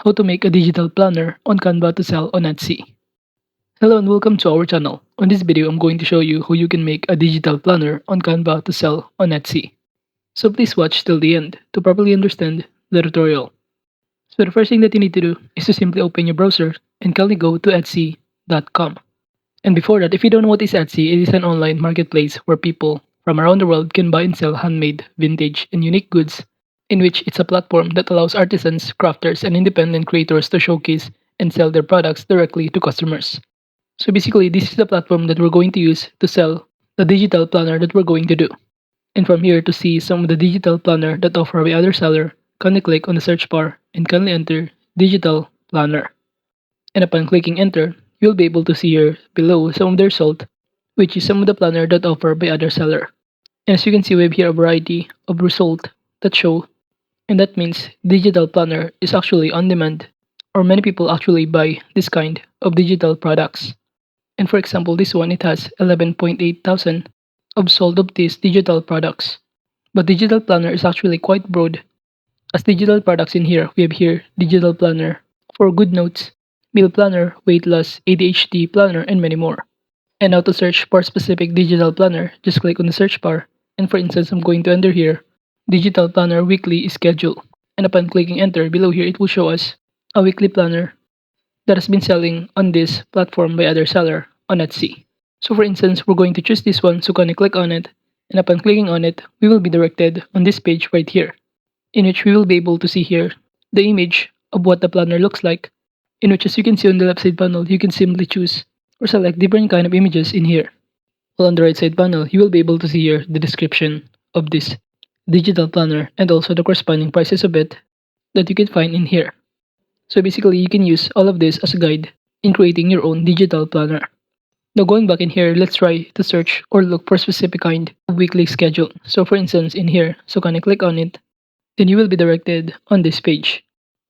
How to make a digital planner on Canva to sell on Etsy. Hello and welcome to our channel. On this video, I'm going to show you how you can make a digital planner on Canva to sell on Etsy. So please watch till the end to properly understand the tutorial. So the first thing that you need to do is to simply open your browser and kindly go to Etsy.com. And before that, if you don't know what is Etsy, it is an online marketplace where people from around the world can buy and sell handmade, vintage, and unique goods, in which it's a platform that allows artisans, crafters, and independent creators to showcase and sell their products directly to customers. So basically, this is the platform that we're going to use to sell the digital planner that we're going to do. And from here, to see some of the digital planner that offer by other seller, kindly click on the search bar and kindly enter digital planner. And upon clicking enter, you'll be able to see here below some of the result, which is some of the planner that offer by other seller. And as you can see, we have here a variety of result that show, and that means digital planner is actually on demand, or many people actually buy this kind of digital products. And for example, this one, it has 11.8 thousand of sold of these digital products. But digital planner is actually quite broad. As digital products in here, we have here digital planner for good notes, meal planner, weight loss, ADHD planner, and many more. And now to search for specific digital planner, just click on the search bar. And for instance, I'm going to enter here digital planner weekly schedule. And upon clicking enter, below here it will show us a weekly planner that has been selling on this platform by other seller on Etsy. So for instance, we're going to choose this one, so gonna click on it, and upon clicking on it, we will be directed on this page right here, in which we will be able to see here the image of what the planner looks like, in which as you can see on the left side panel, you can simply choose or select different kind of images in here. While on the right side panel, you will be able to see here the description of this digital planner and also the corresponding prices of it that you can find in here. So basically, you can use all of this as a guide in creating your own digital planner. Now going back in here, let's try to search or look for a specific kind of weekly schedule. So for instance, in here, so can I click on it, then you will be directed on this page.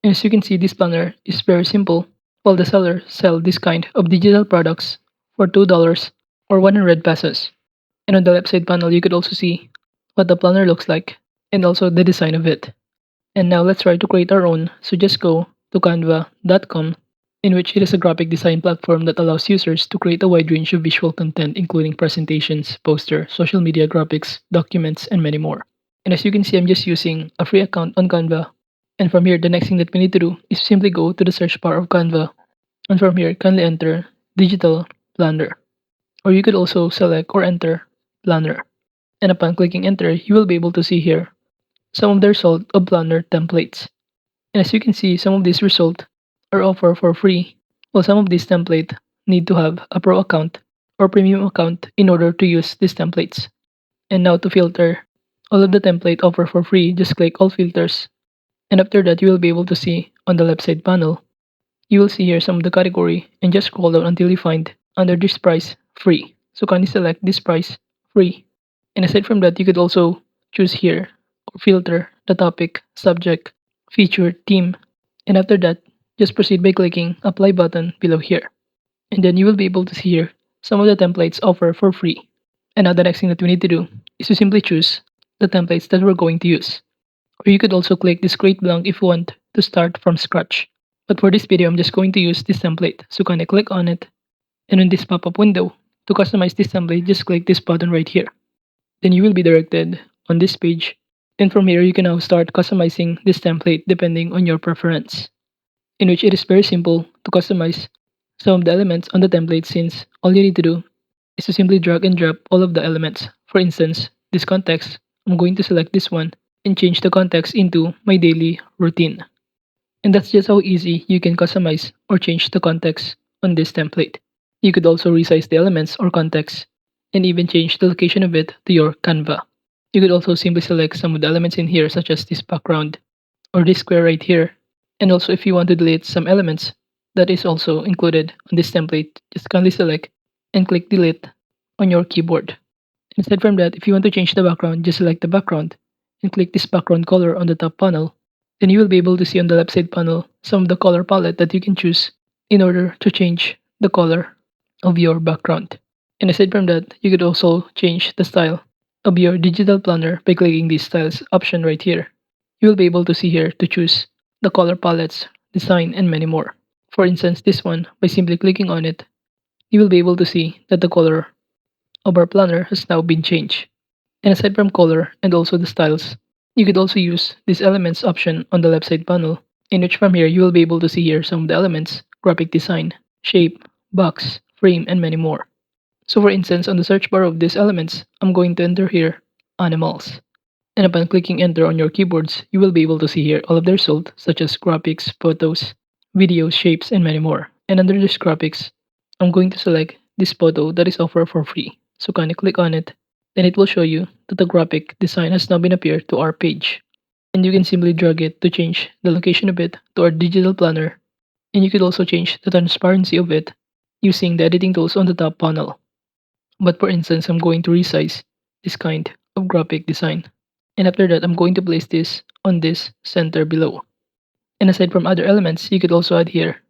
And as you can see, this planner is very simple, while the seller sell this kind of digital products for $2 or 100 pesos. And on the left side panel, you could also see what the planner looks like and also the design of it. And now let's try to create our own. So just go to canva.com, in which it is a graphic design platform that allows users to create a wide range of visual content, including presentations, poster, social media graphics, documents, and many more. And as you can see, I'm just using a free account on Canva. And from here, the next thing that we need to do is simply go to the search bar of Canva. And from here, kindly enter digital planner. Or you could also select or enter planner. And upon clicking enter, you will be able to see here some of the result of planner templates. And as you can see, some of these results are offered for free, while some of these templates need to have a pro account or premium account in order to use these templates. And now to filter all of the template offered for free, just click all filters. And after that, you will be able to see on the left side panel, you will see here some of the category and just scroll down until you find under this price free. So kindly select this price free. And aside from that, you could also choose here or filter the topic, subject, feature, theme. And after that, just proceed by clicking apply button below here. And then you will be able to see here some of the templates offered for free. And now the next thing that we need to do is to simply choose the templates that we're going to use. Or you could also click this create blank if you want to start from scratch. But for this video, I'm just going to use this template. So kind of click on it. And in this pop-up window, to customize this template, just click this button right here. Then you will be directed on this page. And from here, you can now start customizing this template depending on your preference, in which it is very simple to customize some of the elements on the template, since all you need to do is to simply drag and drop all of the elements. For instance, this context, I'm going to select this one and change the context into my daily routine. And that's just how easy you can customize or change the context on this template. You could also resize the elements or context and even change the location of it to your Canva. You could also simply select some of the elements in here, such as this background or this square right here. And also, if you want to delete some elements that is also included on this template, just kindly select and click delete on your keyboard. And aside from that, if you want to change the background, just select the background and click this background color on the top panel. Then you will be able to see on the left side panel some of the color palette that you can choose in order to change the color of your background. And aside from that, you could also change the style of your digital planner by clicking this styles option right here. You will be able to see here to choose the color palettes, design, and many more. For instance, this one, by simply clicking on it, you will be able to see that the color of our planner has now been changed. And aside from color and also the styles, you could also use this elements option on the left side panel, in which from here you will be able to see here some of the elements, graphic design, shape, box, frame, and many more. So for instance, on the search bar of these elements, I'm going to enter here animals. And upon clicking enter on your keyboards, you will be able to see here all of the results such as graphics, photos, videos, shapes, and many more. And under this graphics, I'm going to select this photo that is offered for free. So kindly click on it, then it will show you that the graphic design has now been appeared to our page. And you can simply drag it to change the location of it to our digital planner. And you could also change the transparency of it using the editing tools on the top panel. But for instance, I'm going to resize this kind of graphic design. And after that, I'm going to place this on this center below. And aside from other elements, you could also add here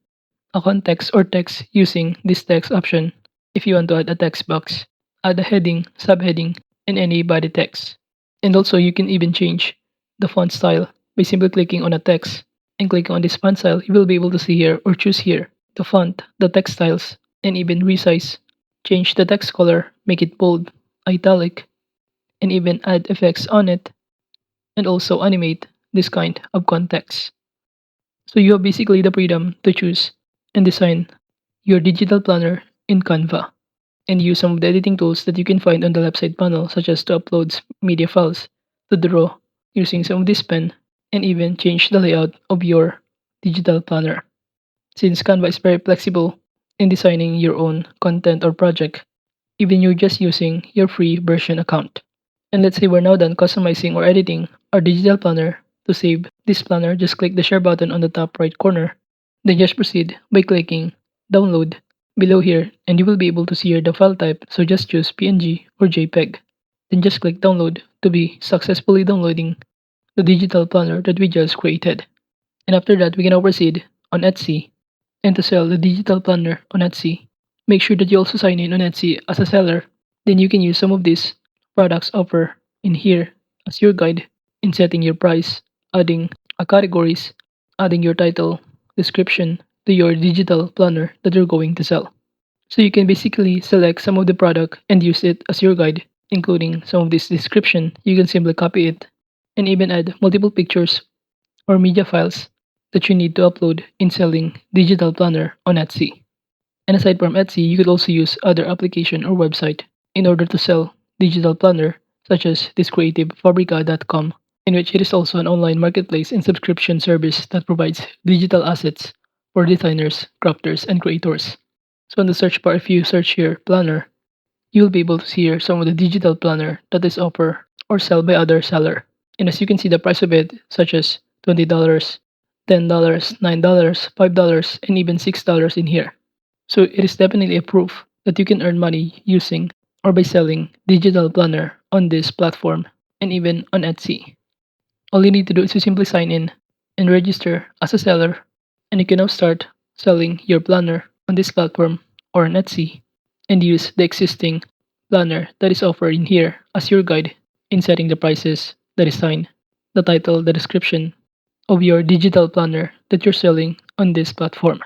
a context or text using this text option if you want to add a text box, add a heading, subheading, and any body text. And also, you can even change the font style by simply clicking on a text and clicking on this font style. You will be able to see here or choose here the font, the text styles, and even resize. Change the text color, make it bold, italic, and even add effects on it, and also animate this kind of context. So you have basically the freedom to choose and design your digital planner in Canva and use some of the editing tools that you can find on the left side panel, such as to upload media files, to draw using some of this pen, and even change the layout of your digital planner. Since Canva is very flexible in designing your own content or project, even you're just using your free version account. And let's say we're now done customizing or editing our digital planner. To save this planner, just click the share button on the top right corner. Then just proceed by clicking download below here, and you will be able to see here the file type, so just choose PNG or JPEG. Then just click download to be successfully downloading the digital planner that we just created. And after that, we can now proceed on Etsy and to sell the digital planner on Etsy. Make sure that you also sign in on Etsy as a seller. Then you can use some of these products offer in here as your guide in setting your price, adding a categories, adding your title, description to your digital planner that you're going to sell. So you can basically select some of the product and use it as your guide, including some of this description. You can simply copy it and even add multiple pictures or media files that you need to upload in selling digital planner on Etsy. And aside from Etsy, you could also use other application or website in order to sell digital planner, such as this creativefabrica.com, in which it is also an online marketplace and subscription service that provides digital assets for designers, crafters, and creators. So in the search bar, if you search here planner, you'll be able to see here some of the digital planner that is offered or sell by other seller. And as you can see the price of it, such as $20, $10, $9, $5, and even $6 in here. So it is definitely a proof that you can earn money using or by selling digital planner on this platform and even on Etsy. All you need to do is to simply sign in and register as a seller, and you can now start selling your planner on this platform or on Etsy and use the existing planner that is offered in here as your guide in setting the prices, the design, the title, the description of your digital planner that you're selling on this platform.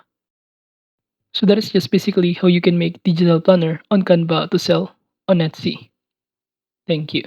So that is just basically how you can make digital planner on Canva to sell on Etsy. Thank you.